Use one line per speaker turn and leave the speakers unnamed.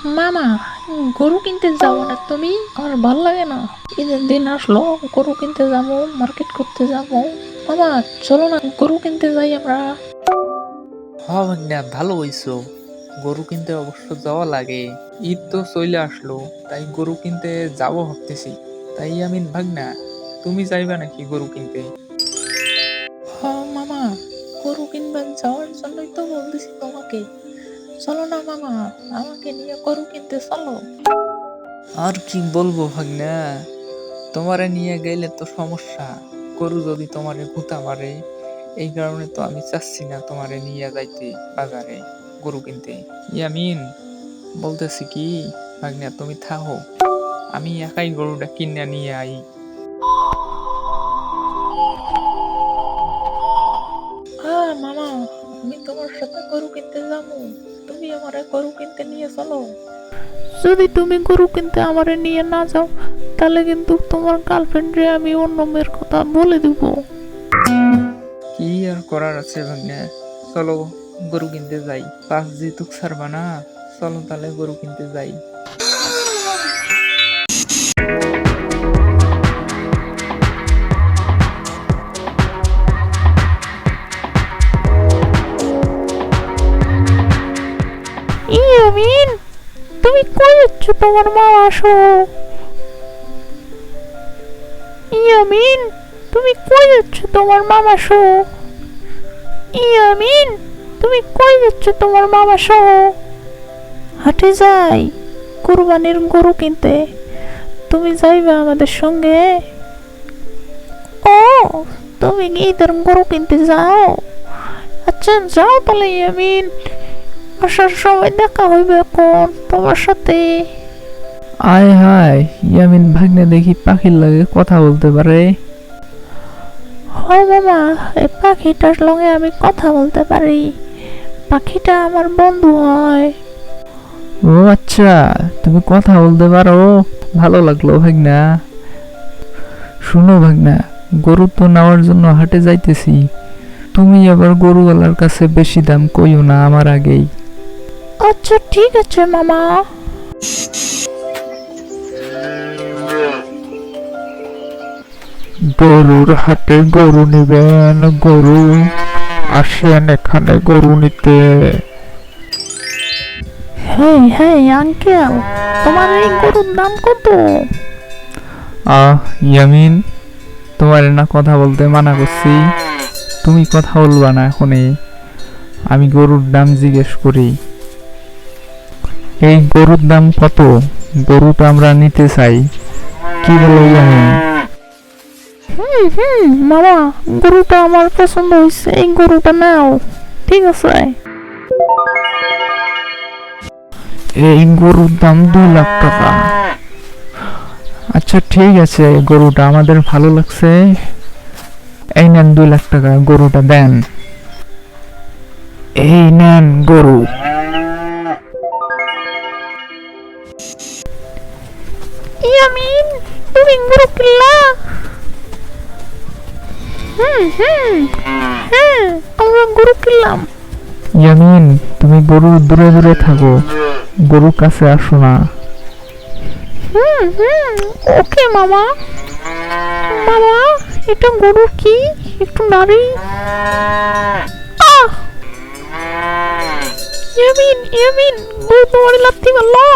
মামা, গরু কিনতে যাবো না তুমি? আমার ভাল লাগে না। ঈদের দিন আসলো, গরু কিনতে যাবো, মার্কেট করতে যাবো। মামা, চলো না, গরু কিনতে যাই আমরা।
হ্যাঁ ভাগ্না, ভালো হইছো। গরু কিনতে অবশ্য যাওয়া লাগে। ঈদ তো চলে আসলো, তাই গরু কিনতে যাবো ভাবতেছি। তাই আমি ভাগ্না, তুমি যাইবা নাকি গরু কিনতে?
মামা, গরু কিনবে যাওয়ার জন্যই তো বলতেছি তোমাকে। চলো না মামা, আমাকে নিয়ে গরু কিনতে চলো।
আর কি বলবো ভাগ্না, তোমারে নিয়ে গেলে তো সমস্যা। গরু যদি তোমারে গুতা মারে, এই কারণে তো আমি চাচ্ছি না তোমারে নিয়ে যাইতে বাজারে গরু কিনতে। ইয়ামিন, বলতেছি কি ভাগ্না, তুমি থাকো, আমি একাই গরুটা কিনে নিয়ে আই।
মামা, আমি তোমার সাথে গরু কিনতে যাবো। তুমি আমারে গরু কিনতে নিয়ে চলো। যদি তুমি গরু কিনতে আমারে নিয়ে না যাও, তাহলে কিন্তু তোমার গার্লফ্রেন্ডে আমি অন্য মেয়ের কথা বলে দিব।
কি আর করার আছে ভাগ্নে, চলো গরু কিনতে যাই। পাঁচ যেহেতু ছাড়বা না, চলো তাহলে গরু কিনতে যাই।
ইয়ামিন, তুমি কই যাচ্ছ? তোমার মা আসো। ইয়ামিন, তুমি কই যাচ্ছ? তোমার মামা সহ। ইয়ামিন, তুমি কই যাচ্ছ? তোমার মামা সহ। হাটে যাই কুরবানির গরু কিনতে। তুমি যাইবা আমাদের সঙ্গে? ও, তুমি ঈদের গরু কিনতে যাও? আচ্ছা যাও তাহলে ইয়ামিন, আসার সময় দেখা হইবে এখন তোমার সাথে।
আয় হায়, ইয়ামিন ভাগ্নে দেখি পাখির লাগে কথা বলতে পারে।
হয় মামা, এই পাখিটার লগে আমি কথা বলতে পারি। পাখিটা আমার বন্ধু হয়।
ও আচ্ছা, তুমি কথা বলতে পারো, ভালো লাগলো ভাগ্না। শুনো ভাগ্না, গরু তো নেওয়ার জন্য হাটে যাইতেছি। তুমি আবার গরুওয়ালার কাছে বেশি দাম কইও না আমার আগেই।
আচ্ছা ঠিক আছে মামা।
গরুর হাটে গরু নিবেন? গরু আসেন এখানে গরু নিতে।
হ্যাঁ হ্যাঁ আঙ্কেল, তোমার এই গরুর দাম কত?
ইয়ামিন, তোমার না কথা বলতে মানা করছি, তুমি কথা বলবা না এখনই। আমি গরুর দাম জিজ্ঞেস করি। এই গরুর দাম কত? গরুটা আমরা নিতে চাই, কি বলো ইয়ামিন?
মামা, গরুটা আমার পছন্দ হয়েছে, এই গরুটা নাও। ঠিক আছে।
এই গরুর দাম 2 লাখ টাকা। আচ্ছা ঠিক আছে, গরুটা আমাদের ভালো লাগছে, এই নেন 2 লাখ টাকা, গরুটা দেন। এই নেন গরু।
ইয়ামিন, তুমি গরু কিনলা? হ্যাঁ, আমরা গরু কিনলাম।
ইয়ামিন, তুমি গরু দূরে দূরে থাকো, গরু কাছে আসো না।
ওকে মামা। মামা, এটা গরু কি? একটু নাড়ি। আহ! ইয়ামিন, ইয়ামিন, গরু তোমার লাথি মারলো।